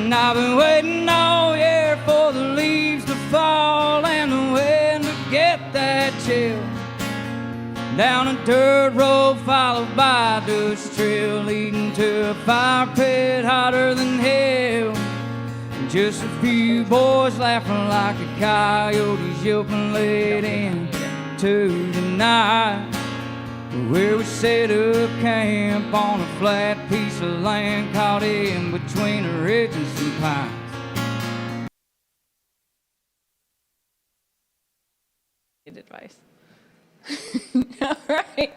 And I've been waiting all year for the leaves to fall and the wind to get that chill. Down a dirt road followed by a dust trail leading to a fire pit hotter than hell. And just a few boys laughing like a coyotes yelping late into the night. Where we set up camp on a flat piece of land caught in between a ridge and some pines. Good advice. All right.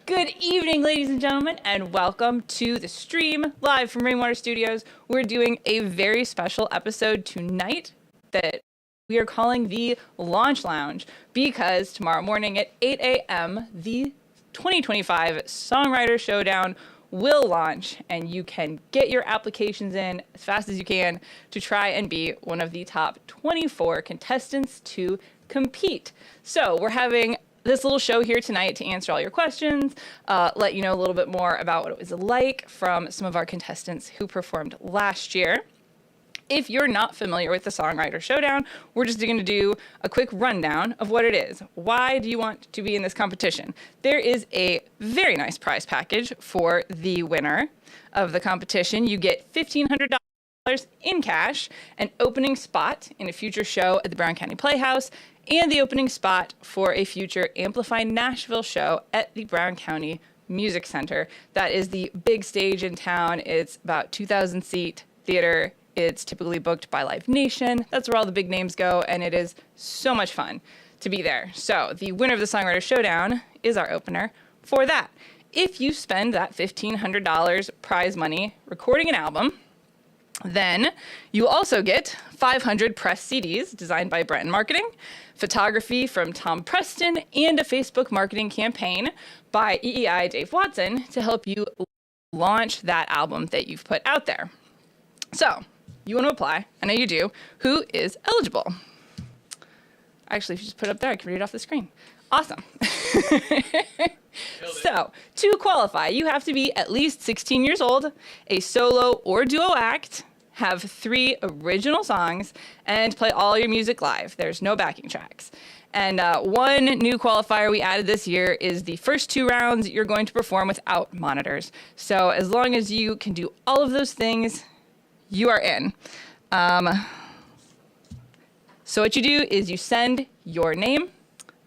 Good evening, ladies and gentlemen, and welcome to the stream live from Rainwater Studios. We're doing a very special episode tonight that we are calling the Launch Lounge because tomorrow morning at 8 a.m., the 2025 Songwriter Showdown will launch, and you can get your applications in as fast as you can to try and be one of the top 24 contestants to compete. So we're having this little show here tonight to answer all your questions, let you know a little bit more about what it was like from some of our contestants who performed last year. If you're not familiar with the Songwriter Showdown, we're just going to do a quick rundown of what it is. Why do you want to be in this competition? There is a very nice prize package for the winner of the competition. You get $1,500 in cash, an opening spot in a future show at the Brown County Playhouse, and the opening spot for a future Amplify Nashville show at the Brown County Music Center. That is the big stage in town. It's about 2,000 seat theater. It's typically booked by Live Nation. That's where all the big names go, and it is so much fun to be there. So the winner of the Songwriter Showdown is our opener for that. If you spend that $1,500 prize money recording an album, then you also get 500 press CDs designed by Brenton Marketing, photography from Tom Preston, and a Facebook marketing campaign by EEI Dave Watson to help you launch that album that you've put out there. So, you want to apply, I know you do. Who is eligible? Actually, if you just put it up there, I can read it off the screen. Awesome. So, to qualify, you have to be at least 16 years old, a solo or duo act, have 3 original songs, and play all your music live. There's no backing tracks. And one new qualifier we added this year is the first 2 rounds you're going to perform without monitors. So as long as you can do all of those things, you are in. So what you do is you send your name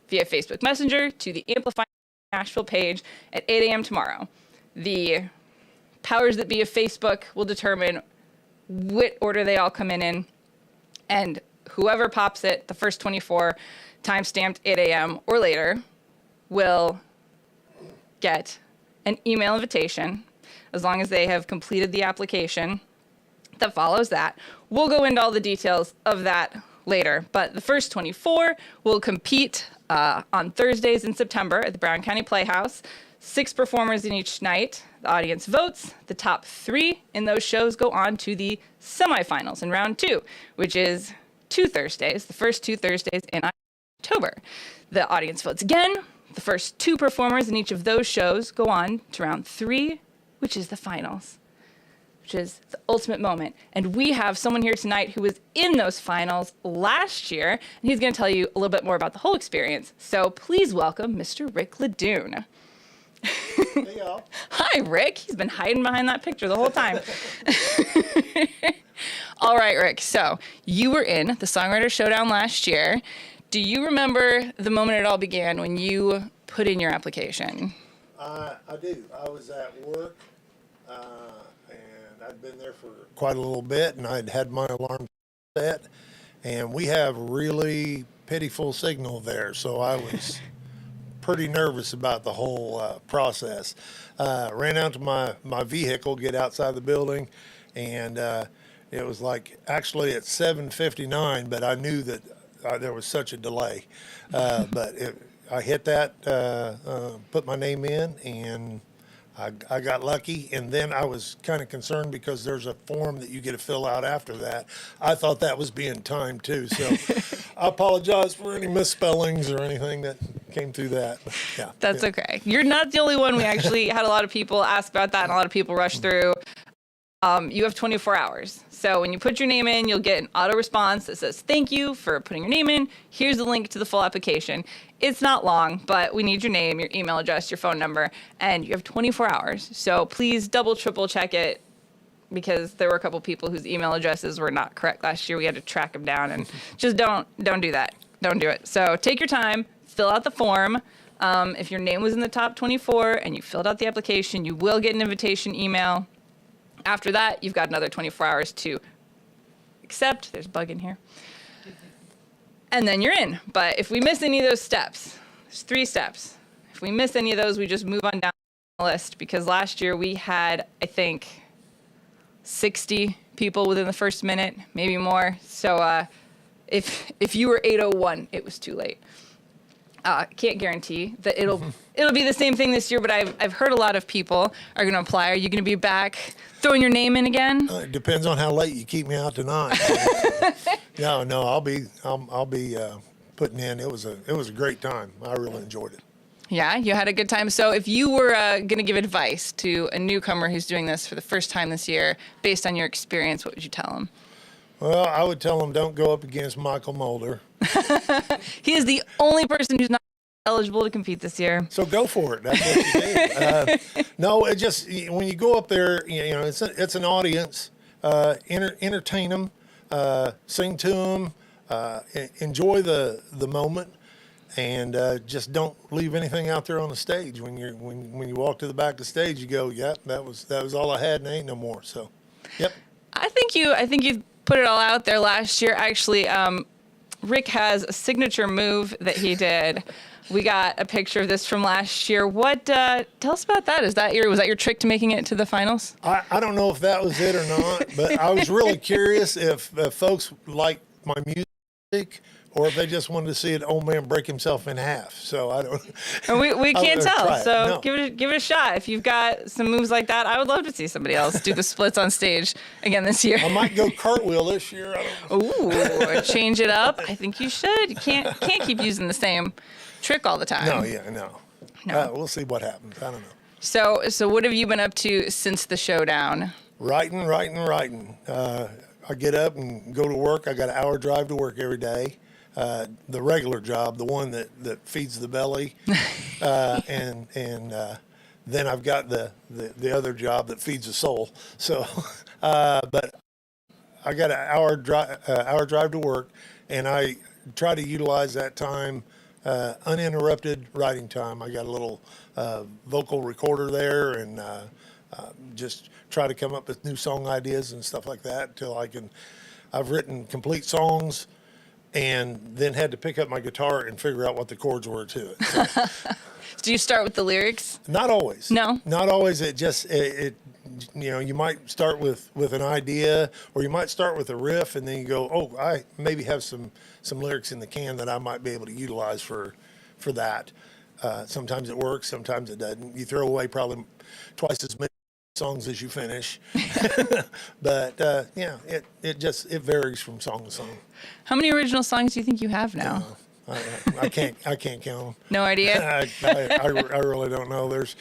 via Facebook Messenger to the Amplify Nashville page at 8 a.m. tomorrow. The powers that be of Facebook will determine what order they all come in, and whoever pops it, the first 24, time-stamped 8 a.m. or later, will get an email invitation as long as they have completed the application that follows that. We'll go into all the details of that later, but the first 24 will compete on Thursdays in September at the Brown County Playhouse. 6 performers in each night. The audience votes. The top 3 in those shows go on to the semi-finals in round 2, which is 2 Thursdays, the first 2 Thursdays in October. The audience votes again. The first 2 performers in each of those shows go on to round 3, which is the finals, which is the ultimate moment. And we have someone here tonight who was in those finals last year, and he's going to tell you a little bit more about the whole experience. So please welcome Mr. Rick LeDune. Hey, y'all. Hi, Rick. He's been hiding behind that picture the whole time. All right, Rick. So you were in the Songwriter Showdown last year. Do you remember the moment it all began when you put in your application? I do. I was at work, and I'd been there for quite a little bit, and I'd had my alarm set, and we have really pitiful signal there, so I was pretty nervous about the whole process. Ran out to my vehicle, get outside the building, and it was like actually at 7:59, but I knew that there was such a delay. But I hit that, put my name in, and I got lucky. And then I was kind of concerned because there's a form that you get to fill out after that. I thought that was being timed too. So I apologize for any misspellings or anything that came through that. Yeah, That's okay. You're not the only one. We actually had a lot of people ask about that, and a lot of people rushed through. you have 24 hours. So when you put your name in, you'll get an auto response that says, thank you for putting your name in. Here's the link to the full application. It's not long, but we need your name, your email address, your phone number, and you have 24 hours. So please double, triple check it, because there were a couple people whose email addresses were not correct last year. We had to track them down, and just don't do that. Don't do it. So take your time, fill out the form. If your name was in the top 24 and you filled out the application, you will get an invitation email. After that, you've got another 24 hours to accept. There's a bug in here. And then you're in. But if we miss any of those steps, there's 3 steps. If we miss any of those, we just move on down the list, because last year we had, I think, 60 people within the first minute, maybe more. So if you were 801, it was too late. Can't guarantee that it'll be the same thing this year, but I've heard a lot of people are going to apply. Are you going to be back throwing your name in again? It depends on how late you keep me out tonight. No, I'll be putting in. It was a great time. I really enjoyed it. Yeah, you had a good time. So if you were going to give advice to a newcomer who's doing this for the first time this year, based on your experience, what would you tell them? Well, I would tell them don't go up against Michael Moulder. He is the only person who's not eligible to compete this year. So go for it. That's what you do. No, it just, when you go up there, it's an audience. Entertain them, sing to them, enjoy the moment, and just don't leave anything out there on the stage. When you walk to the back of the stage, you go, "Yep, that was all I had, and ain't no more." So, yep. I think you put it all out there last year. Actually, Rick has a signature move that he did. We got a picture of this from last year. What? Tell us about that. Was that your trick to making it to the finals? I don't know if that was it or not, but I was really curious if folks like my music or if they just wanted to see an old man break himself in half. So I don't. And we can't tell. So No. give it a shot. If you've got some moves like that, I would love to see somebody else do the splits on stage again this year. I might go cartwheel this year. I don't know. Ooh, change it up. I think you should. You can't keep using the same trick all the time. No. We'll see what happens. I don't know. So what have you been up to since the showdown? Writing. I get up and go to work. I got an hour drive to work every day. The regular job, the one that feeds the belly, and then I've got the other job that feeds the soul. So, but I got an hour drive to work, and I try to utilize that time, uninterrupted writing time. I got a little vocal recorder there, and just try to come up with new song ideas and stuff like that until I've written complete songs. And then had to pick up my guitar and figure out what the chords were to it. So, Do you start with the lyrics? not always. No? Not always. You might start with an idea, or you might start with a riff, and then you go, oh, I maybe have some lyrics in the can that I might be able to utilize for that. Sometimes it works, sometimes it doesn't. You throw away probably twice as many songs as you finish. But it varies from song to song. How many original songs do you think you have now? I can't count them. No idea? I really don't know. There's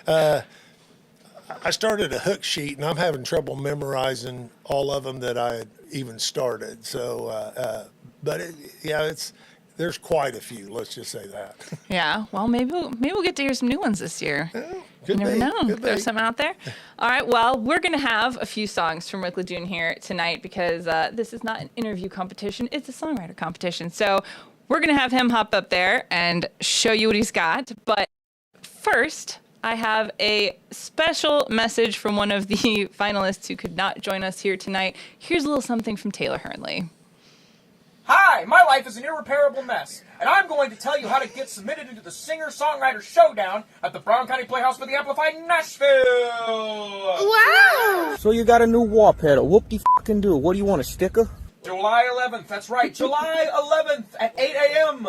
I started a hook sheet, and I'm having trouble memorizing all of them that I had even started. So there's quite a few, let's just say that. Yeah. Well, maybe we'll get to hear some new ones this year. Could You never be, know. could There's be. something out there. All right. Well, we're going to have a few songs from Rick LeDune here tonight because this is not an interview competition. It's a songwriter competition. So we're going to have him hop up there and show you what he's got. But first, I have a special message from one of the finalists who could not join us here tonight. Here's a little something from Taylor Hernly. Hi, my life is an irreparable mess, and I'm going to tell you how to get submitted into the Singer-Songwriter Showdown at the Brown County Playhouse for the Amplified, Nashville! Wow! So you got a new wall pedal. Whoop-de-fucking do. What do you want, a sticker? July 11th, that's right, July 11th at 8 a.m.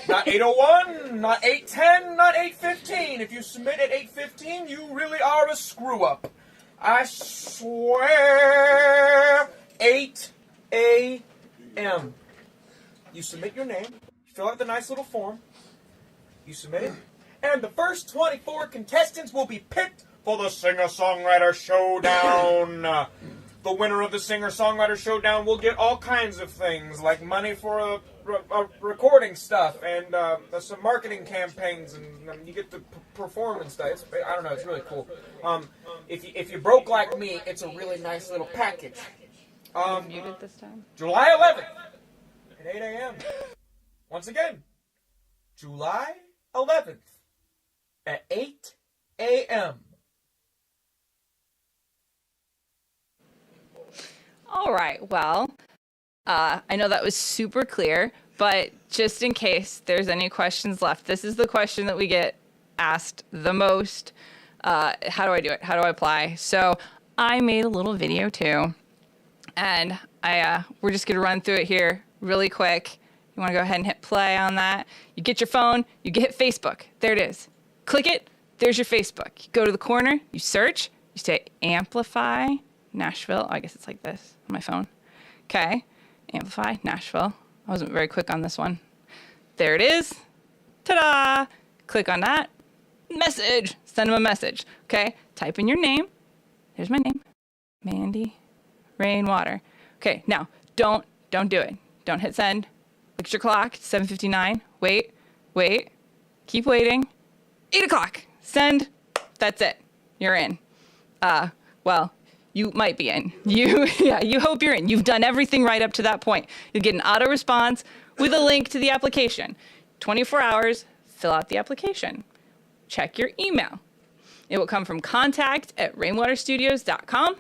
Not 8:01, not 8:10, not 8:15. If you submit at 8:15, you really are a screw-up. I swear, 8 a.m. You submit your name, fill out the nice little form, you submit it, and the first 24 contestants will be picked for the Singer-Songwriter Showdown. The winner of the Singer-Songwriter Showdown will get all kinds of things, like money for recording stuff and some marketing campaigns, and you get to perform and stuff. I don't know, it's really cool. If you broke like me, it's a really nice little package. Muted this time. July 11th at 8 a.m. Once again, July 11th at 8 a.m. All right, well, I know that was super clear, but just in case there's any questions left, this is the question that we get asked the most. How do I do it? How do I apply? So I made a little video too, and we're just going to run through it here really quick. You want to go ahead and hit play on that. You get your phone, you hit Facebook. There it is. Click it. There's your Facebook. You go to the corner, you search, you say Amplify Nashville. Oh, I guess it's like this on my phone. Okay. Amplify Nashville. I wasn't very quick on this one. There it is. Ta-da! Click on that. Message. Send them a message. Okay. Type in your name. Here's my name. Mandy Rainwater. Okay. Now, don't do it. Don't hit send. Look at your clock. It's 7:59. Wait. Keep waiting. 8 o'clock. Send. That's it. You're in. Well, you might be in. You hope you're in. You've done everything right up to that point. You'll get an auto response with a link to the application. 24 hours, fill out the application. Check your email. It will come from contact@rainwaterstudios.com.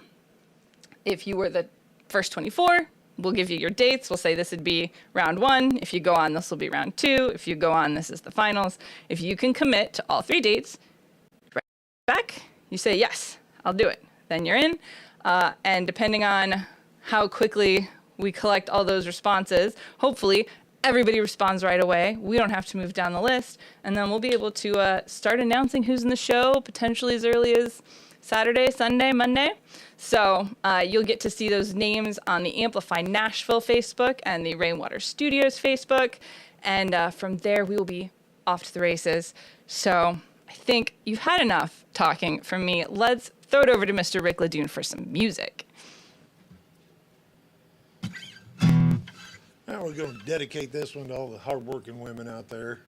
If you were the first 24, we'll give you your dates. We'll say this would be round 1. If you go on, this will be round 2. If you go on, this is the finals. If you can commit to all 3 dates, right back, you say, yes, I'll do it. Then you're in. And depending on how quickly we collect all those responses, hopefully everybody responds right away. We don't have to move down the list. And then we'll be able to start announcing who's in the show, potentially as early as Saturday, Sunday, Monday. So you'll get to see those names on the Amplify Nashville Facebook and the Rainwater Studios Facebook. And from there, we will be off to the races. So I think you've had enough talking from me. Let's throw it over to Mr. Rick LeDune for some music. Now we're going to dedicate this one to all the hardworking women out there.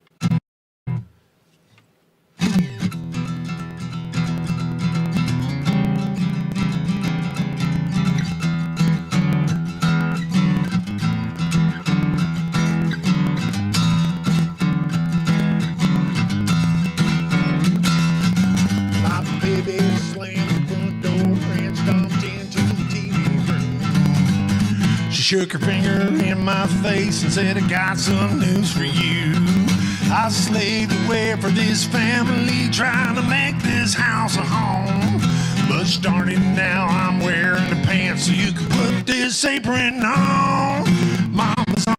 Shook her finger in my face and said, I got some news for you. I slaved away for this family, trying to make this house a home. But starting now, I'm wearing the pants so you can put this apron on. Mama's on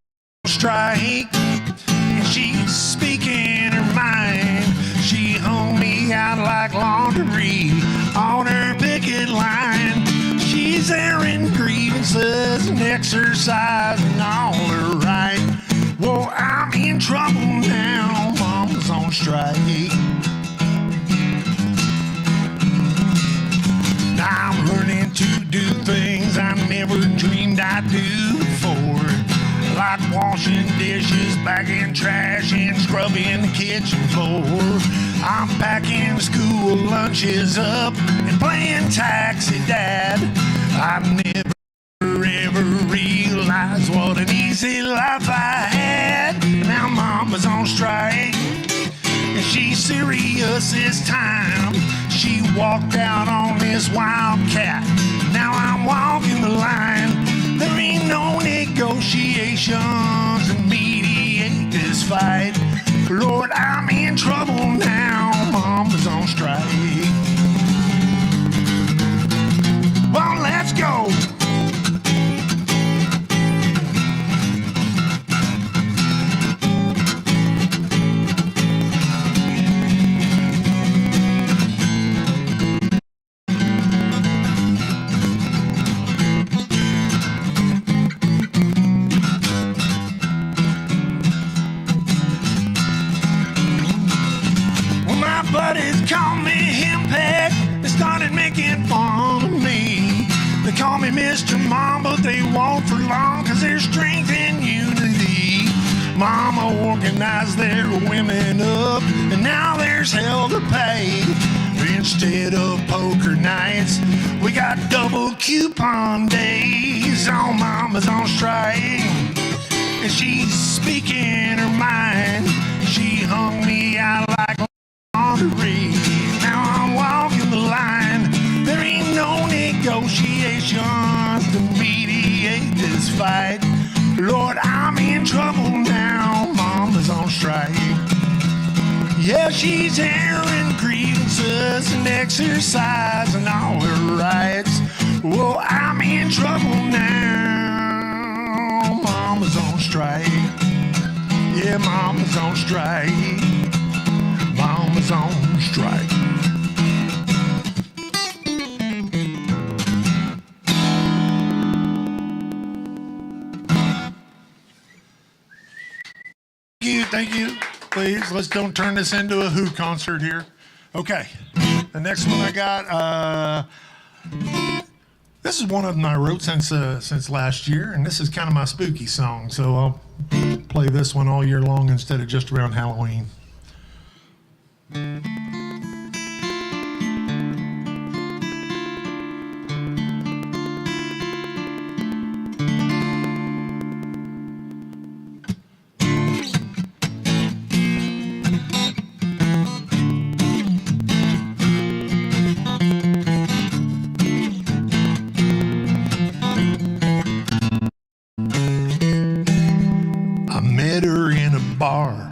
strike, and she's speaking her mind. She hung me out like laundry on her picket line. She's airing grievances and exercising all her right. Well, I'm in trouble now, Mama's on strike. Now I'm learning to do things I never dreamed I'd do before, like washing dishes, bagging trash, and scrubbing the kitchen floor. I'm packing school lunches up and playing taxi dad. I never ever realized what an easy life I had. Now Mama's on strike, and she's serious this time. She walked out on this wildcat. Now I'm walking the line. There ain't no negotiations to mediate this fight. Lord, I'm in trouble now. Mama's on strike. Well, let's go. Mr. Mom, but they won't for long, 'cause there's strength in unity. Mama organized their women up, and now there's hell to pay. Instead of poker nights, we got double coupon days. All Mama's on strike, and she's speaking her mind. She hung me out like laundry. Now I'm walking the line. There ain't no negotiations to mediate this fight. Lord, I'm in trouble now. Mama's on strike. Yeah, she's airing grievances and exercising all her rights. Well, I'm in trouble now. Mama's on strike. Yeah, Mama's on strike. Mama's on strike. Thank you. Please, let's don't turn this into a Who concert here. Okay, the next one I got, this is one of them I wrote since last year, and this is kind of my spooky song, so I'll play this one all year long instead of just around Halloween. Bar.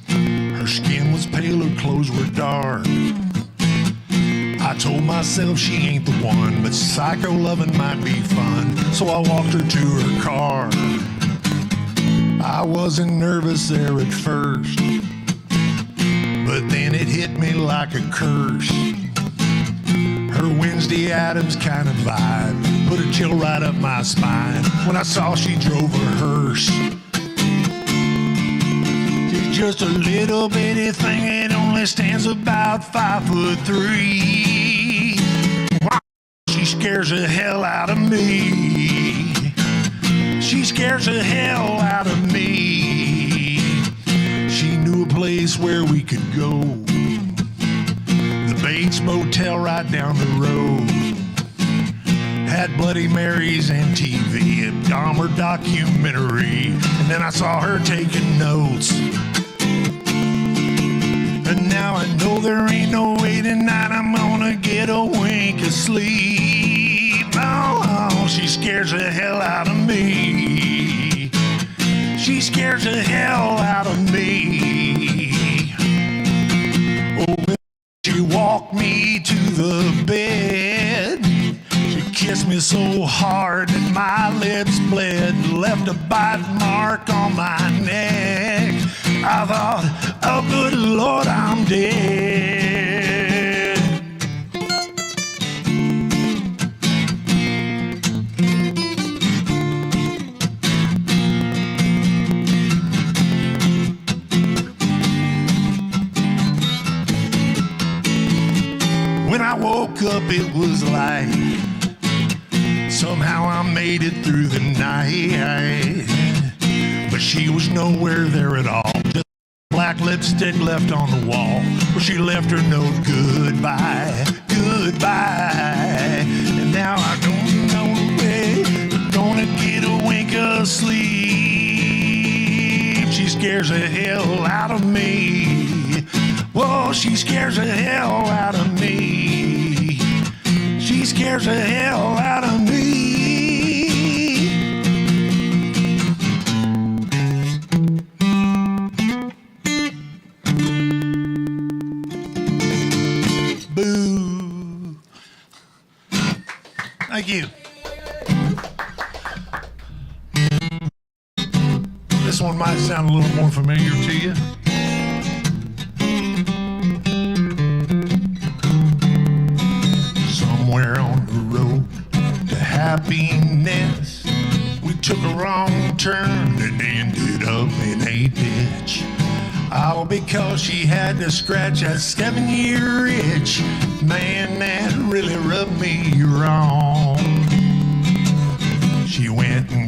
Her skin was pale, her clothes were dark. I told myself she ain't the one, but psycho loving might be fun, so I walked her to her car. I wasn't nervous there at first, but then it hit me like a curse. Her Wednesday Addams kind of vibe put a chill right up my spine when I saw she drove her hearse. Just a little bitty thing, it only stands about 5'3". Wow, she scares the hell out of me. She scares the hell out of me. She knew a place where we could go, the Bates Motel right down the road. Had Bloody Marys and TV, a Dahmer documentary, and then I saw her taking notes. And now I know there ain't no way tonight I'm gonna get a wink of sleep. Oh, she scares the hell out of me. She scares the hell out of me. Oh, she walked me to the bed. She kissed me so hard that my lips bled, left a bite mark on my neck. I thought, oh good Lord, I'm dead. When I woke up it was light. Somehow I made it through the night, but she was nowhere there at all. Just black lipstick left on the wall, where she left her note, goodbye, goodbye. And now I don't know where I'm gonna get a wink of sleep. She scares the hell out of me. Whoa, she scares the hell out of me. She scares the hell out of me. Boo. Thank you. This one might sound a little more familiar to you. Somewhere on the road to happiness, we took a wrong turn and ended up in a ditch. All because she had to scratch that 7-year itch. Man, that really rubbed me wrong.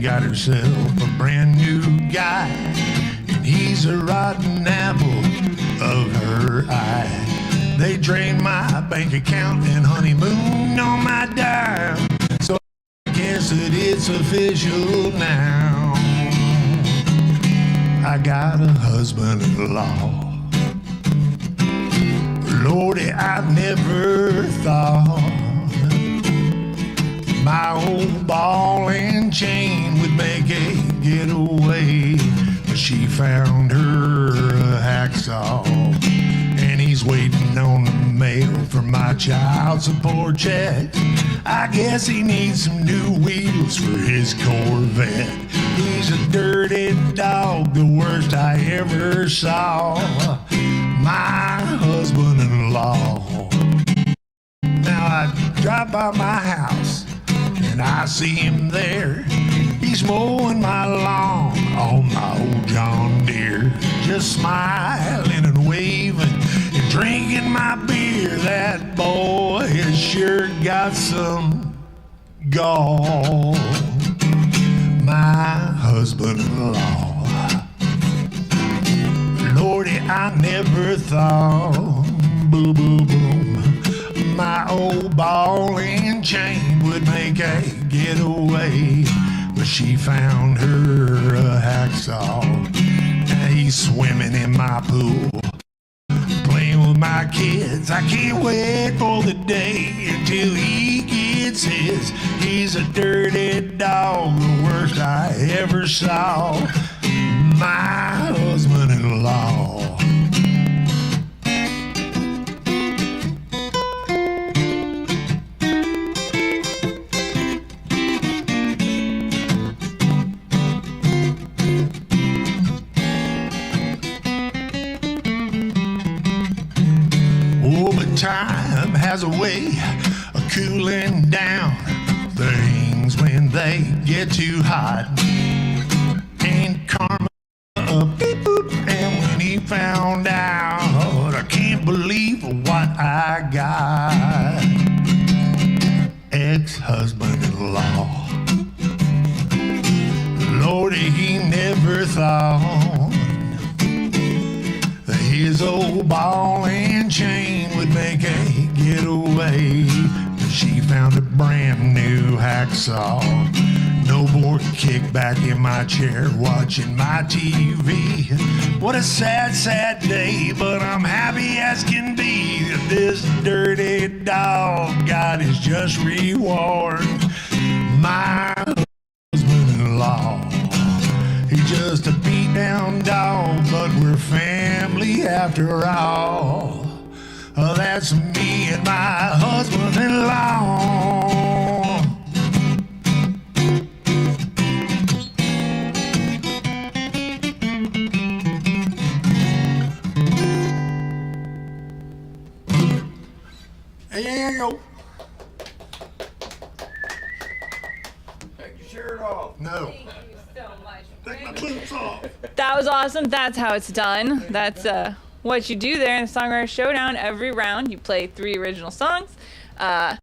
got herself a brand new guy, and he's a rotten apple of her eye. They drained my bank account and honeymoon on my dime, so I guess that it's official now. I got a husband-in-law. Lordy, I never thought my old ball and chain would make a getaway. But she found her a hacksaw, and he's waiting on the mail for my child support check. I guess he needs some new wheels for his Corvette. He's a dirty dog, the worst I ever saw. My husband-in-law. Now I drive by my house and I see him there. He's mowing my lawn on my old John Deere, just smiling and waving and drinking my beer. That boy has sure got some gall. My husband-in-law. Lordy, I never thought, boom, boom, boom, my old ball and chain would make a getaway. But she found her a hacksaw. Now he's swimming in my pool, playing with my kids. I can't wait for the day until he gets his. He's a dirty dog, the worst I ever saw. My husband-in-law. Oh, but time has a way of cooling down things when they get too hot. And karma beep boop, and when he found out, I can't believe what I got. Ex-husband-in-law. Lordy, he never thought that his old ball and chain would make a getaway. But she found a brand new hacksaw. No more kickback in my chair watching my TV. What a sad, sad day, but I'm happy as can be that this dirty dog got his just reward. My husband-in-law, he's just a beat-down dog, but we're family after all. That's me and my husband-in-law. Hey, yo. Take your shirt off. No. Thank you so much. Take my boots off. That was awesome. That's how it's done. That's what you do there in the Songwriter Showdown. Every round, you play 3 original songs. Now,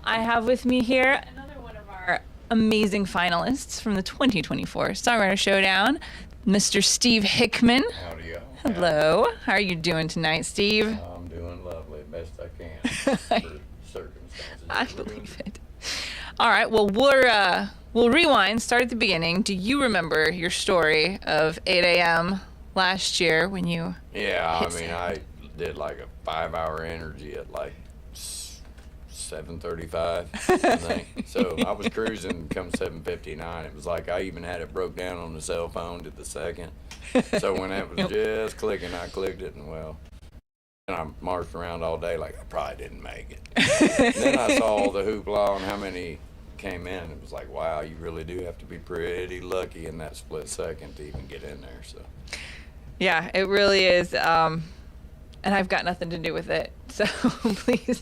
I have with me here another one of our amazing finalists from the 2024 Songwriter Showdown, Mr. Steve Hickman. Howdy, y'all. Hello. How are you doing tonight, Steve? I'm doing lovely, best I can for circumstances. I believe it. All right. Well, we'll rewind. Start at the beginning. Do you remember your story of 8 a.m. last year when you? Yeah, I hit mean, I did like a 5-hour energy at like 7:35, I think. So I was cruising come 7:59. It was like I even had it broke down on the cell phone to the second. So when it was just clicking, I clicked it, and well, and I marched around all day like I probably didn't make it. And then I saw the hoopla and how many came in. It was like, wow, you really do have to be pretty lucky in that split second to even get in there. So Yeah, it really is. And I've got nothing to do with it. So please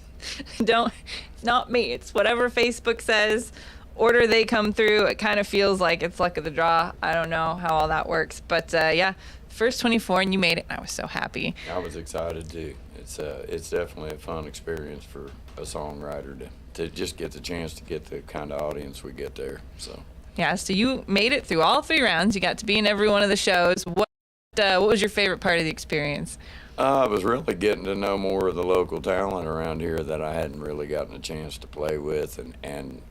don't. It's not me. It's whatever Facebook says. Order they come through. It kind of feels like it's luck of the draw. I don't know how all that works. But yeah, first 24 and you made it. And I was so happy. I was excited too. It's definitely a fun experience for a songwriter to just get the chance to get the kind of audience we get there. So Yeah, so you made it through all 3 rounds. You got to be in every one of the shows. What was your favorite part of the experience? I was really getting to know more of the local talent around here that I hadn't really gotten a chance to play with, and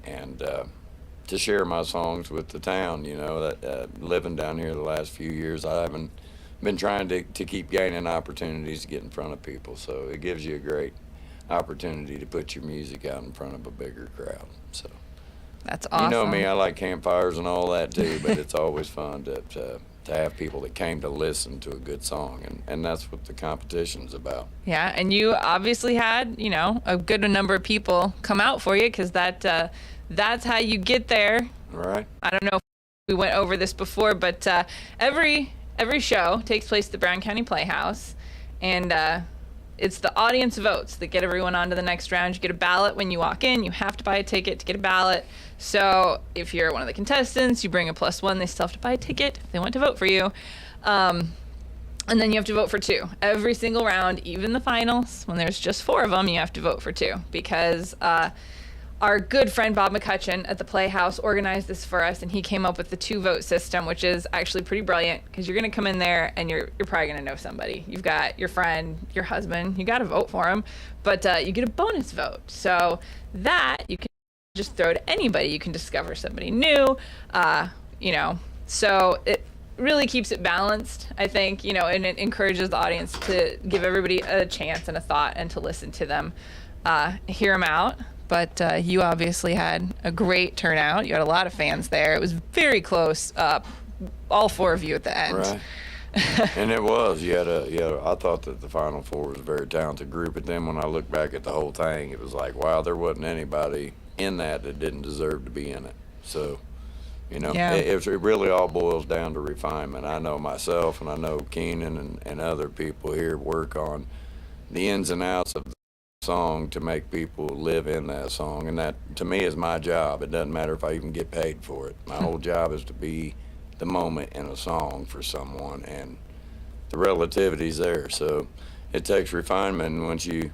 to share my songs with the town. You know, that living down here the last few years, I haven't been trying to keep gaining opportunities to get in front of people. So it gives you a great opportunity to put your music out in front of a bigger crowd. So That's awesome. you know me, I like campfires and all that too, but it's always fun to have people that came to listen to a good song, and that's what the competition's about. Yeah, and you obviously had, you know, a good number of people come out for you, because that's how you get there. Right. I don't know if we went over this before, but every show takes place at the Brown County Playhouse, and it's the audience votes that get everyone on to the next round. You get a ballot when you walk in. You have to buy a ticket to get a ballot. So if you're one of the contestants, you bring a +1. They still have to buy a ticket if they want to vote for you. And then you have to vote for 2. Every single round, even the finals, when there's just 4 of them, you have to vote for 2, because our good friend Bob McCutcheon at the Playhouse organized this for us, and he came up with the 2-vote system, which is actually pretty brilliant, because you're going to come in there and you're probably going to know somebody. You've got your friend, your husband, you got to vote for him, but you get a bonus vote. So that you can just throw to anybody. You can discover somebody new, you know, so it really keeps it balanced, I think, you know, and it encourages the audience to give everybody a chance and a thought, and to listen to them, hear them out. But you obviously had a great turnout. You had a lot of fans there. It was very close, all 4 of you at the end. Right. And it was. I thought that the Final Four was a very talented group, but then when I look back at the whole thing, it was like, wow, there wasn't anybody in that didn't deserve to be in it. So, you know, Yeah. it really all boils down to refinement. I know myself, and I know Keenan and other people here work on the ins and outs of the song to make people live in that song, and that to me is my job. It doesn't matter if I even get paid for it. My whole job is to be the moment in a song for someone, and the relativity's there. So it takes refinement, and once you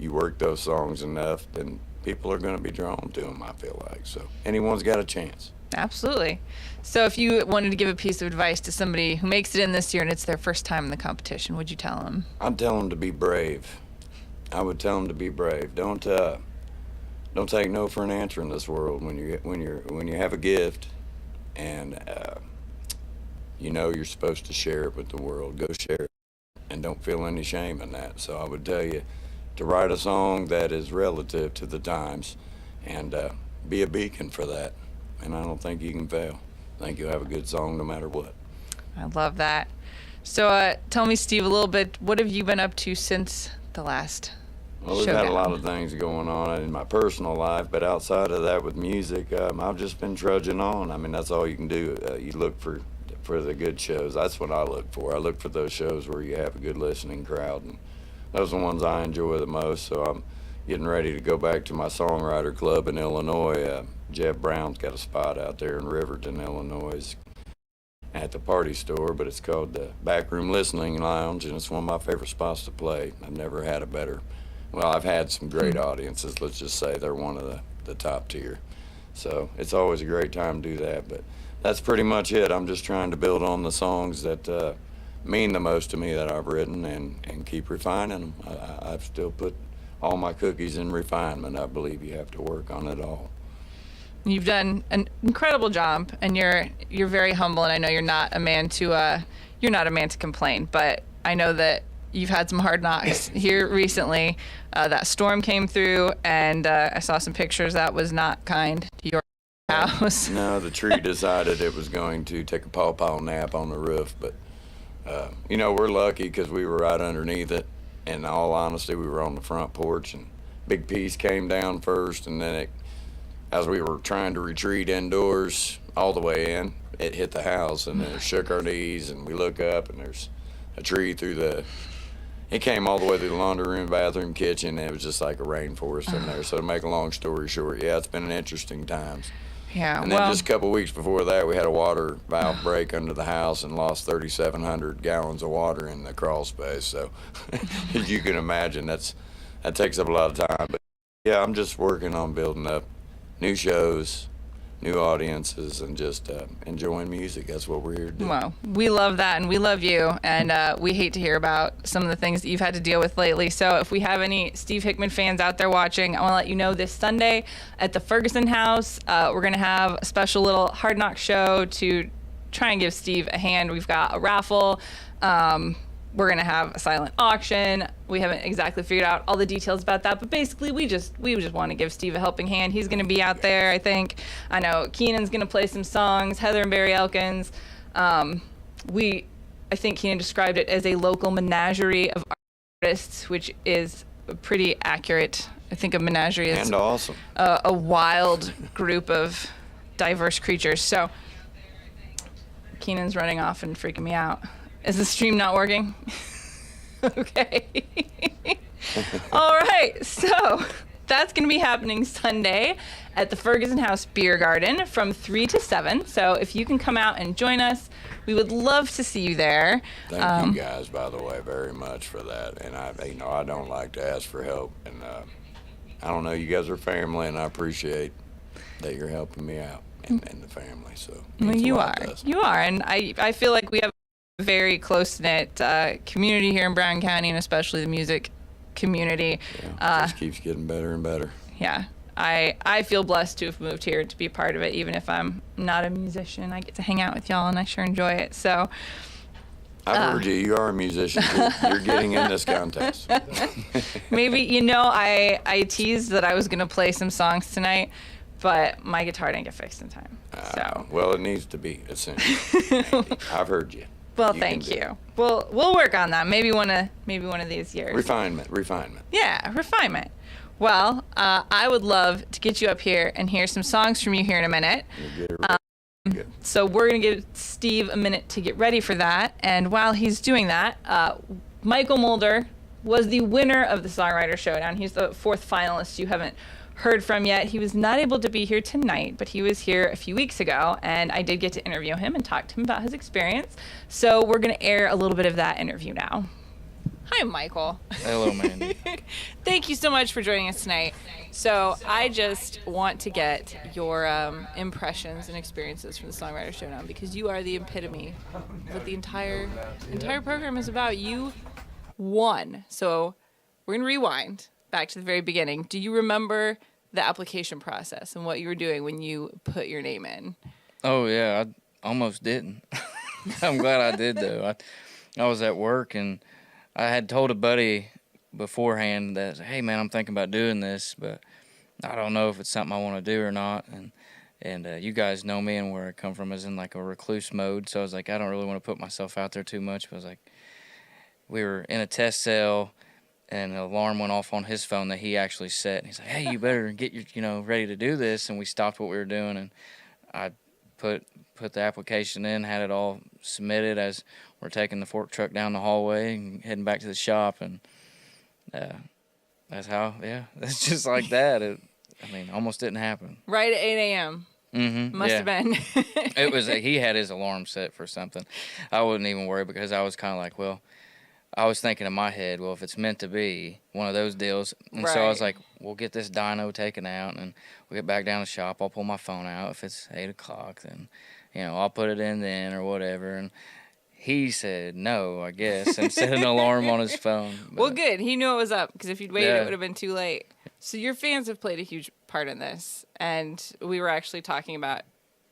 work those songs enough, then people are going to be drawn to them, I feel like. So anyone's got a chance. Absolutely. So if you wanted to give a piece of advice to somebody who makes it in this year and it's their first time in the competition, what'd you tell them? I'd tell them to be brave. I would tell them to be brave. Don't take no for an answer in this world. When you have a gift, and you know you're supposed to share it with the world, go share it, and don't feel any shame in that. So I would tell you to write a song that is relative to the times, and be a beacon for that. And I don't think you can fail. I think you'll have a good song no matter what. I love that. So tell me, Steve, a little bit, what have you been up to since the last Well, we've showdown? had a lot of things going on in my personal life, but outside of that with music, I've just been trudging on. I mean, that's all you can do. You look for the good shows. That's what I look for. I look for those shows where you have a good listening crowd, and those are the ones I enjoy the most. So I'm getting ready to go back to my songwriter club in Illinois. Jeb Brown's got a spot out there in Riverton, Illinois, at the Party Store, but it's called the Backroom Listening Lounge, and it's one of my favorite spots to play. I've never had a better, well, I've had some great audiences, let's just say they're one of the top tier. So it's always a great time to do that, but that's pretty much it. I'm just trying to build on the songs that mean the most to me that I've written, and keep refining them. I've still put all my cookies in refinement. I believe you have to work on it all. You've done an incredible job, and you're very humble, and I know you're not a man to complain, but I know that you've had some hard knocks here recently. That storm came through, and I saw some pictures that was not kind to your house. No, the tree decided it was going to take a paw nap on the roof, but we're lucky because we were right underneath it. In all honesty, we were on the front porch, and big piece came down first, and then as we were trying to retreat indoors all the way in, it hit the house, and then it shook our knees, and we look up, and there's a tree it came all the way through the laundry room, bathroom, kitchen, and it was just like a rainforest in there. So to make a long story short, yeah, it's been an interesting times. Yeah, And then just a couple of weeks before that, we had a water valve break under the house and lost 3,700 gallons of water in the crawl space. So as you can imagine, that takes up a lot of time. But yeah, I'm just working on building up new shows, new audiences and just enjoying music. That's what we're here to do. Well, we love that, and we love you, and we hate to hear about some of the things that you've had to deal with lately. So if we have any Steve Hickman fans out there watching, I want to let you know this Sunday at the Ferguson House, we're going to have a special little Hard Knock show to try and give Steve a hand. We've got a raffle. We're going to have a silent auction. We haven't exactly figured out all the details about that, but basically we just want to give Steve a helping hand. He's going to be out there, I think. I know Keenan's going to play some songs, Heather and Barry Elkins. I think Keenan described it as a local menagerie of artists, which is pretty accurate. I think a menagerie is And awesome. a wild group of diverse creatures. So Keenan's running off and freaking me out. Is the stream not working? Okay. All right. So that's going to be happening Sunday at the Ferguson House Beer Garden from 3 to 7. So if you can come out and join us, we would love to see you there. Thank you guys, by the way, very much for that. And I don't like to ask for help. And I don't know, you guys are family, and I appreciate that you're helping me out and the family. So it Well, means a you lot are. to us. You are. And I feel like we have a very close-knit community here in Brown County, and especially the music community. Yeah, it just keeps getting better and better. Yeah. I feel blessed to have moved here to be a part of it, even if I'm not a musician. I get to hang out with y'all, and I sure enjoy it. So I've heard you. You are a musician. You're getting in this contest. maybe, I teased that I was going to play some songs tonight, but my guitar didn't get fixed in time. So. Well, it needs to be, essentially. I've heard you. Well, You thank can do it. you. We'll work on that. Maybe one of these years. Refinement. Yeah, refinement. Well, I would love to get you up here and hear some songs from you here in a minute. You get it right. Good. So we're going to give Steve a minute to get ready for that. And while he's doing that, Michael Moulder was the winner of the Songwriter Showdown. He's the fourth finalist you haven't heard from yet. He was not able to be here tonight, but he was here a few weeks ago, and I did get to interview him and talk to him about his experience. So we're going to air a little bit of that interview now. Hi, Michael. Hello, Mandy. Thank you so much for joining us tonight. So I just want to get your impressions and experiences from the Songwriter Showdown, because you are the epitome of what the entire program is about. You won. So we're going to rewind back to the very beginning. Do you remember the application process and what you were doing when you put your name in? Oh, yeah, I almost didn't. I'm glad I did, though. I was at work, and I had told a buddy beforehand that, hey, man, I'm thinking about doing this, but I don't know if it's something I want to do or not. And you guys know me, and where I come from is in like a recluse mode. So I was like, I don't really want to put myself out there too much. But I was like, we were in a test cell, and an alarm went off on his phone that he actually set. And he's like, hey, you better get your, ready to do this. And we stopped what we were doing, and I put the application in, had it all submitted as we're taking the fork truck down the hallway and heading back to the shop. And that's just like that. Almost didn't happen. Right at 8 a.m. Mm-hmm. Must have been. It was, he had his alarm set for something. I wouldn't even worry, because I was kind of like, well, I was thinking in my head, well, if it's meant to be, one of those deals. And so I was Right. like, we'll get this dyno taken out, and we'll get back down to the shop. I'll pull my phone out. If it's 8 o'clock, then, I'll put it in then or whatever. And he said no, I guess, and set an alarm on his phone. Well, But, good. He knew it was up, because if you'd waited, Yeah. it would have been too late. So your fans have played a huge part in this, and we were actually talking about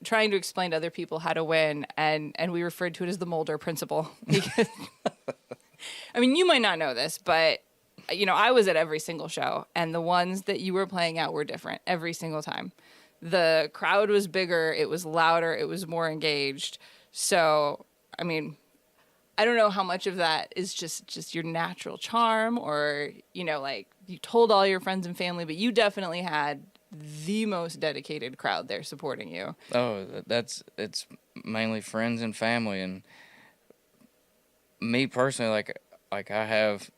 trying to explain to other people how to win, and we referred to it as the Moulder principle. Because, you might not know this, but I was at every single show, and the ones that you were playing out were different every single time. The crowd was bigger, it was louder, it was more engaged. So, I don't know how much of that is just your natural charm, or, like you told all your friends and family, but you definitely had the most dedicated crowd there supporting you. oh, it's mainly friends and family. And me personally, like I have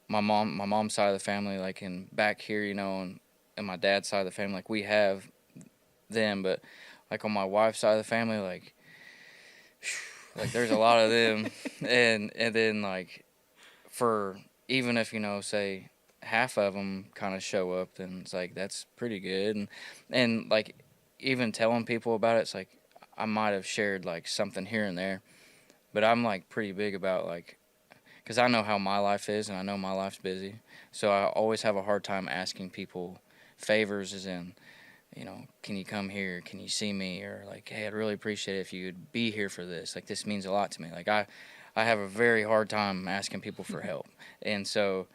my mom's side of the family, like in back here, and my dad's side of the family, like we have them. But like on my wife's side of the family, like there's a lot of them. and then like, for even if say half of them kind of show up, then it's like that's pretty good. And like even telling people about it, it's like I might have shared like something here and there, but I'm like pretty big about like, because I know how my life is and I know my life's busy, so I always have a hard time asking people favors, as in, you know, can you come here, can you see me, or like, hey, I'd really appreciate it if you'd be here for this, like this means a lot to me. Like I have a very hard time asking people for help, and so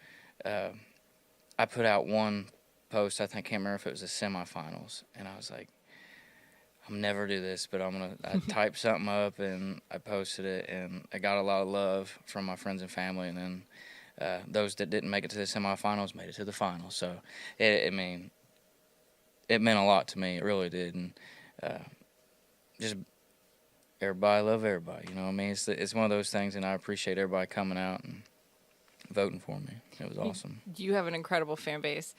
I put out one post, I can't remember if it was the semifinals, and I was like, I'm never do this, but I typed something up and I posted it, and I got a lot of love from my friends and family, and then those that didn't make it to the semifinals made it to the finals. So it meant a lot to me. It really did, and just everybody love everybody. You know what I mean? It's one of those things, and I appreciate everybody coming out and voting for me. It was awesome. You have an incredible fan base.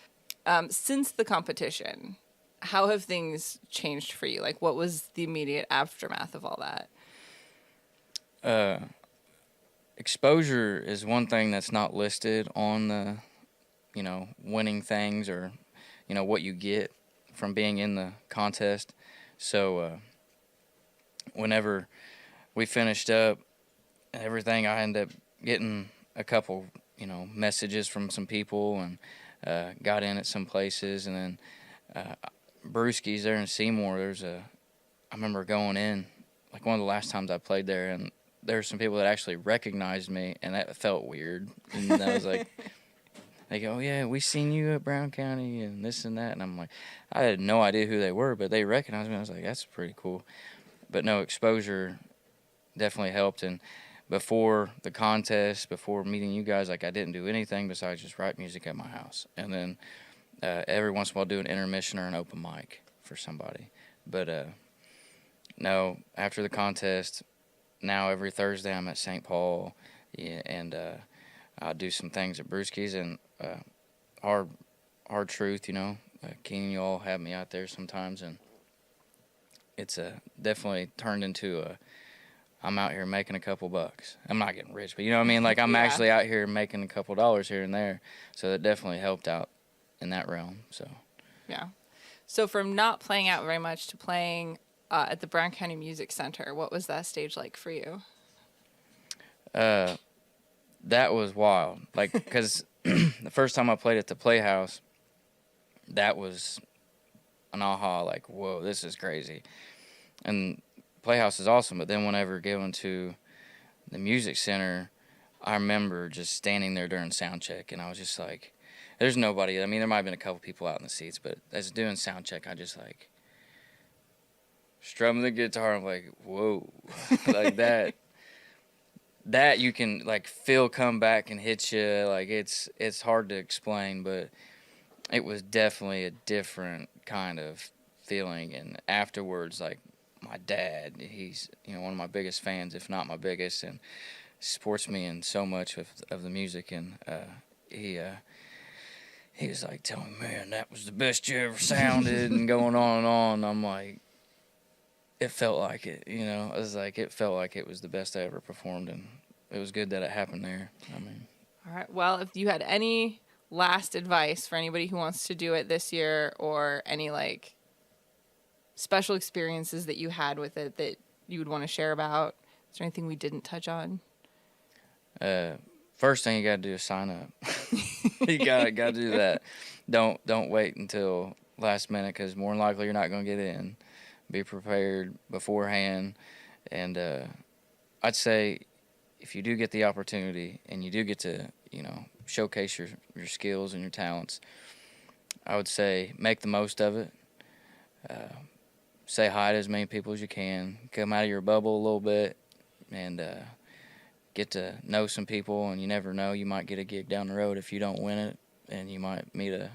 Since the competition, how have things changed for you? Like, what was the immediate aftermath of all that? Exposure is one thing that's not listed on the, you know, winning things, or, you know, what you get from being in the contest. So whenever we finished up and everything, I ended up getting a couple, you know, messages from some people, and got in at some places, and then Brewski's there in Seymour. I remember going in, like one of the last times I played there, and there were some people that actually recognized me, and that felt weird. And I was like, they go, oh, yeah, we seen you at Brown County and this and that. And I'm like, I had no idea who they were, but they recognized me. I was like, that's pretty cool. But no, exposure definitely helped. And before the contest, before meeting you guys, like I didn't do anything besides just write music at my house. And then every once in a while do an intermission or an open mic for somebody. But no, after the contest, now every Thursday I'm at St. Paul, yeah, and I do some things at Brewski's, and Hard Truth, you know. Keenan, you all have me out there sometimes, and it's definitely turned into I'm out here making a couple bucks. I'm not getting rich, but you know what I mean? Like I'm actually out here making a couple dollars here and there, so it definitely helped out in that realm. So Yeah. So from not playing out very much to playing at the Brown County Music Center, what was that stage like for you? That was wild. Like, because the first time I played at the Playhouse, that was an aha, like, whoa, this is crazy. And Playhouse is awesome, but then whenever going to the Music Center, I remember just standing there during sound check, and I was just like, there's nobody. I mean, there might have been a couple people out in the seats, but as doing sound check, I just like strumming the guitar. I'm like, whoa, like that you can like feel come back and hit you. Like it's hard to explain, but it was definitely a different kind of feeling. And afterwards, like my dad, he's, you know, one of my biggest fans, if not my biggest, and supports me in so much of the music. And he was like telling me, man, that was the best you ever sounded, and going on and on. I'm like, it felt like it, you know. I was like, it felt like it was the best I ever performed, and it was good that it happened there. I mean. All right. Well, if you had any last advice for anybody who wants to do it this year, or any like special experiences that you had with it that you would want to share about, is there anything we didn't touch on? First thing you got to do is sign up. You got to do that. Don't wait until last minute, because more than likely you're not going to get in. Be prepared beforehand, and I'd say if you do get the opportunity and you do get to, you know, showcase your skills and your talents, I would say make the most of it. Say hi to as many people as you can. Come out of your bubble a little bit, and get to know some people. And you never know, you might get a gig down the road if you don't win it, and you might meet a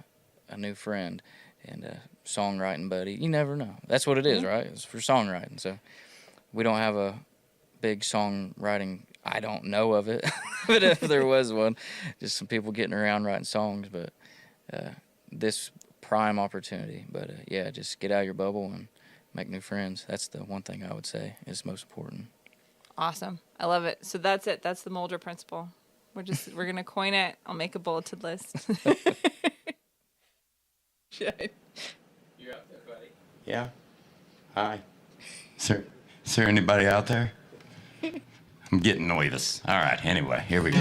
new friend and a songwriting buddy. You never know. That's what it is, right? It's for songwriting. So we don't have a big songwriting, I don't know of it, but if there was one, just some people getting around writing songs. But this prime opportunity. But yeah, just get out of your bubble and make new friends. That's the one thing I would say is most important. Awesome. I love it. So that's it. That's the Moulder principle. We're going to coin it. I'll make a bulleted list. You're out there, buddy. Yeah. Hi. Is there anybody out there? I'm getting nervous. All right, anyway, here we go.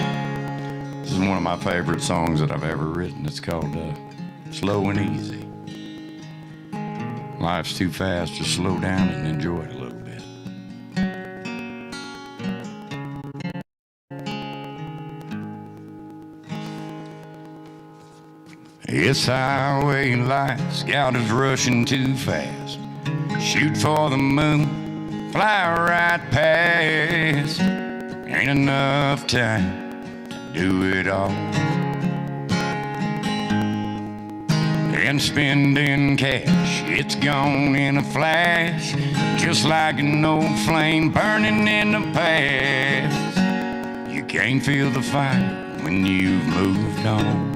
This is one of my favorite songs that I've ever written. It's called Slow and Easy. Life's too fast, just slow down and enjoy it a little bit. It's highway lights, scout is rushing too fast. Shoot for the moon, fly right past. Ain't enough time to do it all. And spending cash, it's gone in a flash, just like an old flame burning in the past. You can't feel the fire when you've moved on.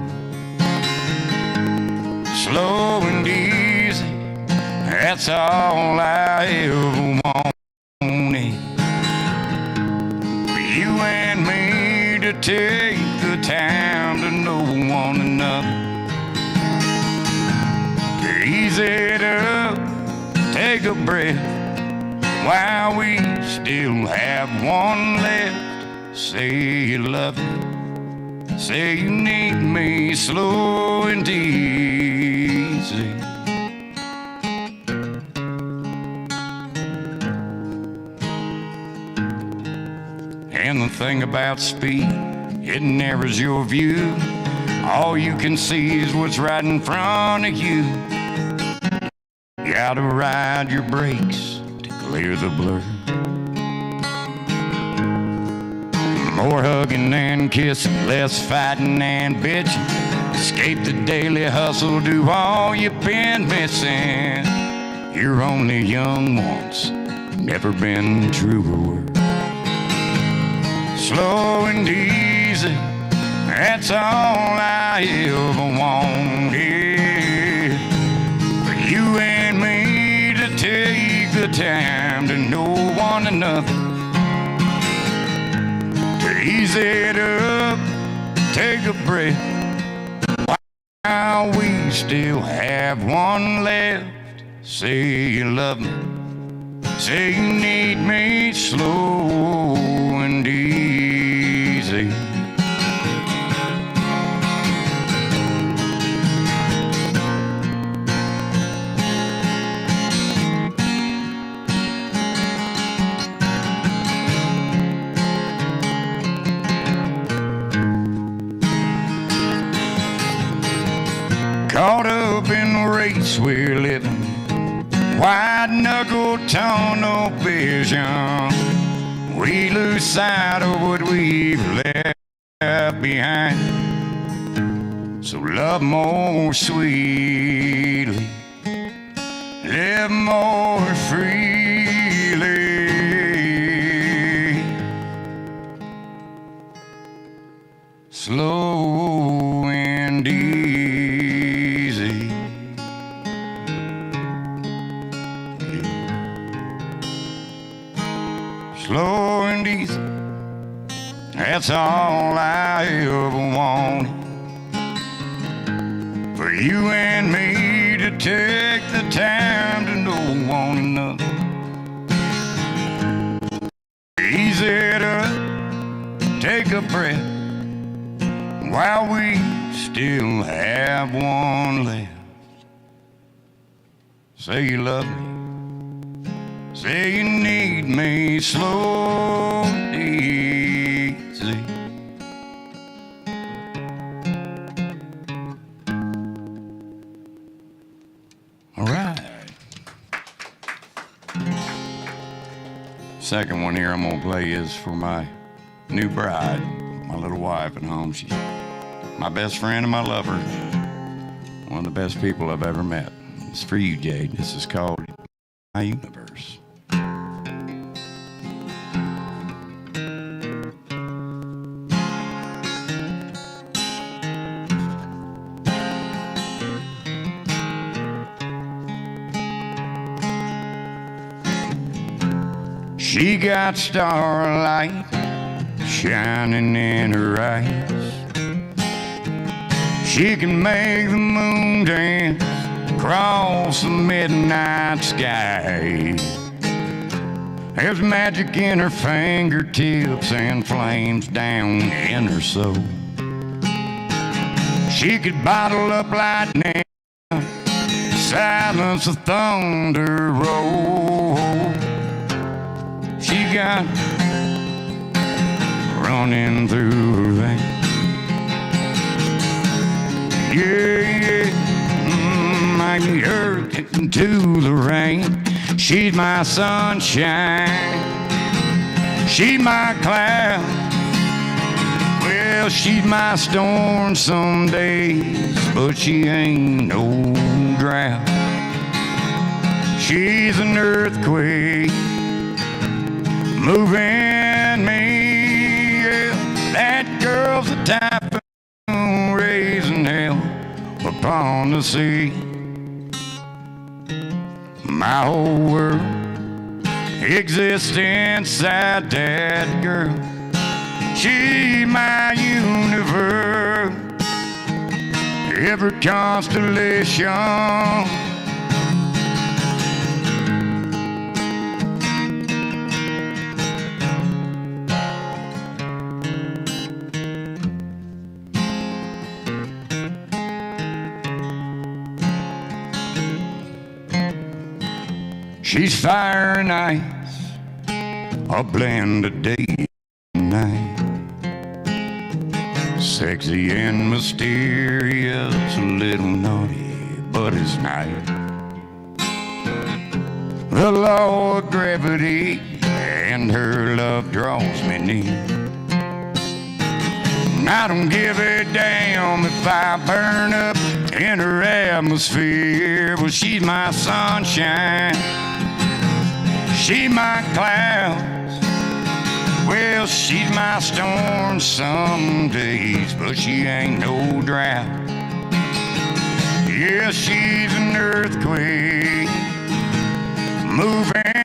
Slow and easy, that's all I ever wanted. For you and me to take the time to know one another. To ease it up, take a breath while we still have one left. Say you love me, say you need me, slow and easy. And the thing about speed, it narrows your view. All you can see is what's right in front of you. You gotta ride your brakes to clear the blur. More hugging and kissing, less fighting and bitching. Escape the daily hustle, do all you've been missing. You're only young once, never been truer. Slow and easy, that's all I ever wanted. For you and me to take the time to know one another. To ease it up, take a breath while we still have one left. Say you love me, say you need me, slow and easy. Caught up in the race we're living, wide knuckle tunnel vision. We lose sight of what we've left behind. So love more sweetly, live more freely. Slow and easy. Slow and easy, that's all I ever wanted. For you and me to take the time to know one another. Ease it up, take a breath while we still have one left. Say you love me, say you need me, slow and easy. All right. Second one here I'm gonna play is for my new bride, my little wife at home. She's my best friend and my lover. One of the best people I've ever met. It's for you, Jade. This is called My Universe. She got starlight shining in her eyes. She can make the moon dance across the midnight sky. There's magic in her fingertips and flames down in her soul. She could bottle up lightning, silence the thunder roll. She got running through her veins. Yeah, like the earth into the rain. She's my sunshine, she's my cloud. Well, she's my storm some days, but she ain't no drought. She's an earthquake moving me. Yeah, that girl's a typhoon raising hell upon the sea. My whole world exists inside that girl. She's my universe, every constellation. She's fire and ice, a blend of day and night. Sexy and mysterious, a little naughty, but it's nice. The law of gravity and her love draws me near. I don't give a damn if I burn up in her atmosphere. Well, she's my sunshine, she's my clouds. Well, she's my storm some days, but she ain't no drought. Yeah, she's an earthquake moving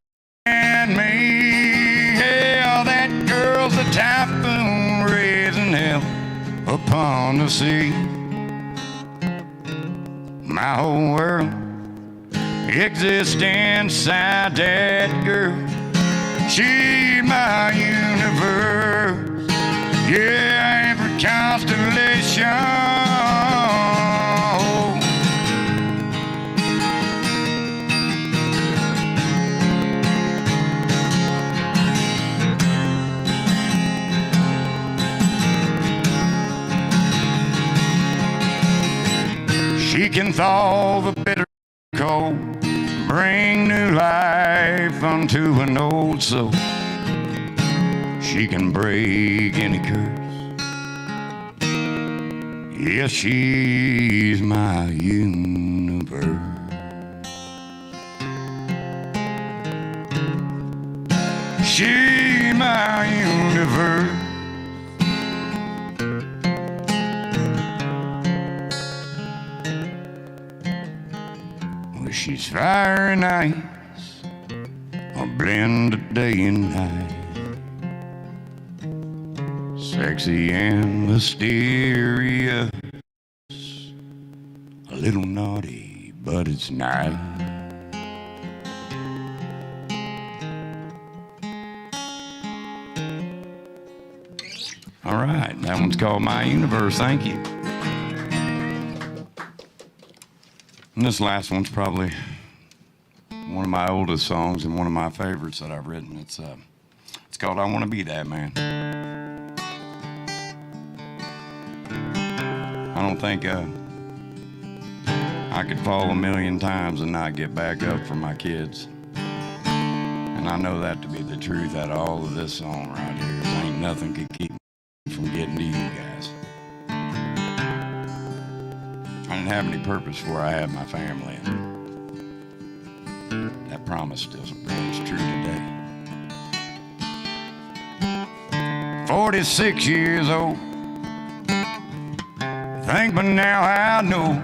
me. Hell, that girl's a typhoon raising hell upon the sea. My whole world exists inside that girl. She's my universe, yeah, every constellation. She can thaw the bitter cold, bring new life unto an old soul. She can break any curse. Yes, she's my universe. She's my universe. Well, she's fire and ice, a blend of day and night. Sexy and mysterious, a little naughty, but it's nice. All right, that one's called My Universe. Thank you. And this last one's probably one of my oldest songs and one of my favorites that I've written. It's called I Want to Be That Man. I don't think I could fall 1,000,000 times and not get back up for my kids. And I know that to be the truth out of all of this song right here. There ain't nothing could keep me from getting to you guys. I didn't have any purpose before I had my family. And that promise still remains true today. 46 years old. Think by now I know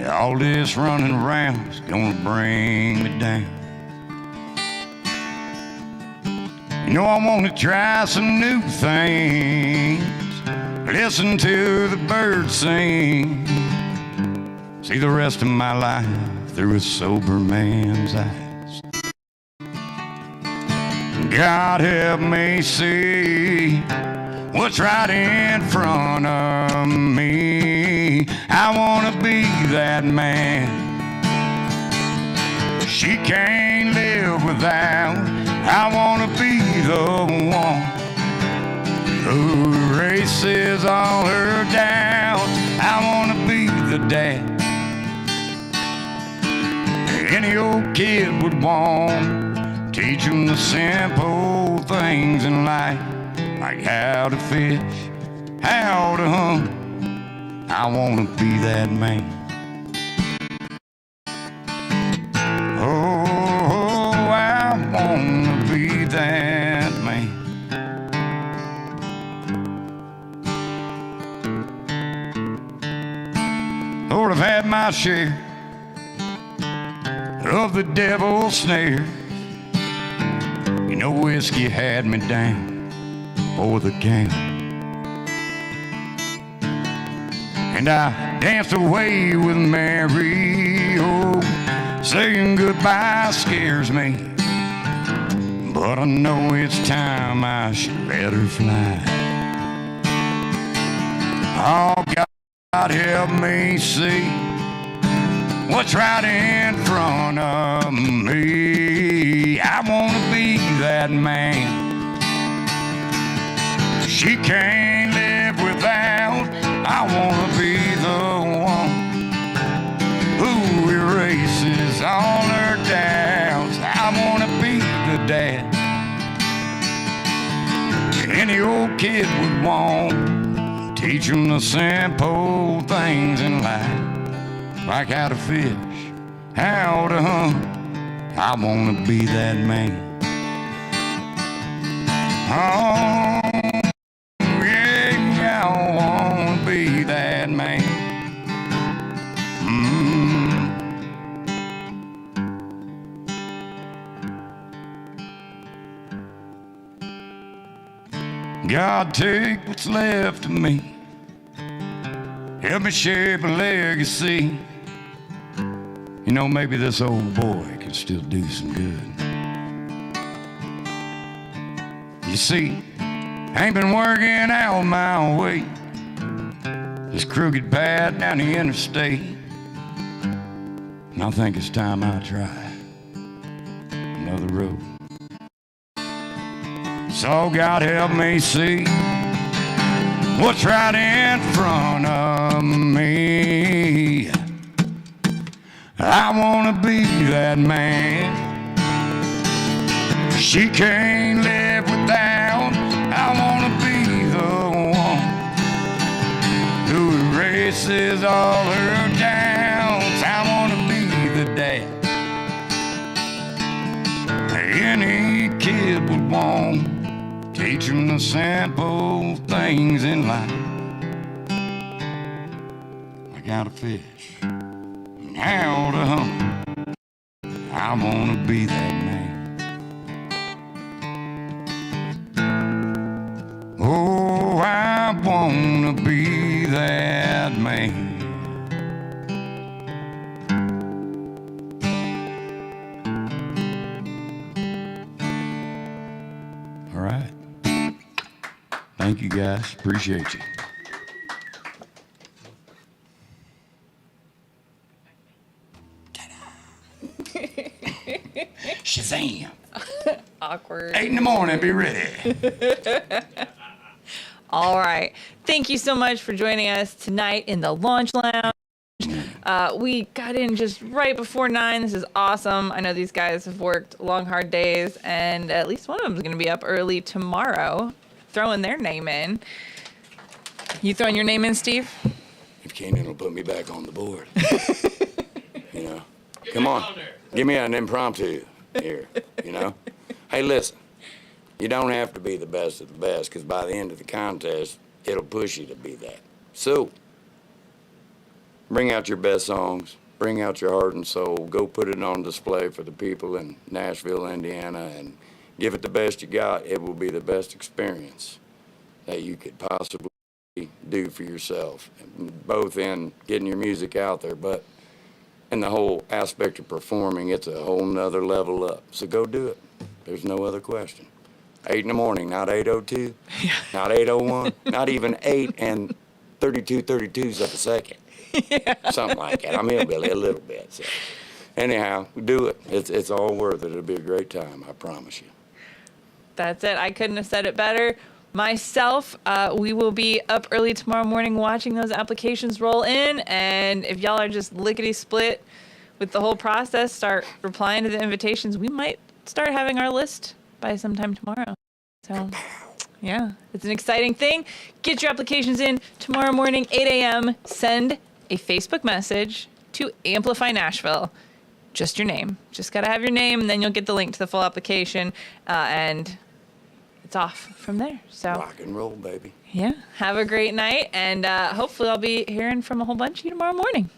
all this running around is gonna bring me down. You know I want to try some new things, listen to the birds sing, see the rest of my life through a sober man's eyes. God help me see what's right in front of me. I wanna be that man she can't live without. I wanna be the one who erases all her doubts. I wanna be the dad any old kid would want. Teach them the simple things in life, like how to fish, how to hunt. I wanna be that man. Oh, I wanna be that man. Lord, I've had my share of the devil's snare. You know, whiskey had me down for the count, and I danced away with Mary. Oh, saying goodbye scares me, but I know it's time I should let her fly. Oh, God help me see what's right in front of me. I wanna be that man she can't live without. I wanna be the one who erases all her doubts. I wanna be the dad any old kid would want. Teach them the simple things in life, like how to fish, how to hunt. I wanna be that man. Oh, yeah, I wanna be that man. God, take what's left of me, help me shape a legacy. You know, maybe this old boy can still do some good. You see, I ain't been working out my way, this crooked path down the interstate, and I think it's time I try another road. So God help me see what's right in front of me. I wanna be that man she can't live without. I wanna be the one who erases all her doubts. I wanna be the dad any kid would want. Teach them the simple things in life, like how to fish and how to hunt. I wanna be that man. Oh, I wanna be that man. All right. Thank you, guys. Appreciate you. Shazam. Awkward. 8 in the morning, be ready. All right. Thank you so much for joining us tonight in the Launch Lounge. We got in just right before 9. This is awesome. I know these guys have worked long, hard days, and at least one of them is going to be up early tomorrow, throwing their name in. You throwing your name in, Steve? If Kenan will put me back on the board. You know, come on, give me an impromptu here, you know. Hey, listen, you don't have to be the best of the best, because by the end of the contest, it'll push you to be that. So, bring out your best songs, bring out your heart and soul, go put it on display for the people in Nashville, Indiana, and give it the best you got. It will be the best experience that you could possibly do for yourself, both in getting your music out there, but and the whole aspect of performing, it's a whole nother level up. So go do it. There's no other question. 8 in the morning, not 8:02, not 8:01, not even 8 and 32/32s of a second. Something like that. I'm hillbilly a little bit. So. Anyhow, do it. It's all worth it. It'll be a great time, I promise you. That's it. I couldn't have said it better. Myself, we will be up early tomorrow morning watching those applications roll in. And if y'all are just lickety-split with the whole process, start replying to the invitations, we might start having our list by sometime tomorrow. So, yeah, it's an exciting thing. Get your applications in tomorrow morning, 8 a.m. Send a Facebook message to Amplify Nashville. Just your name. Just got to have your name, and then you'll get the link to the full application. And it's off from there. So Rock and roll, baby. yeah, have a great night, and hopefully I'll be hearing from a whole bunch of you tomorrow morning.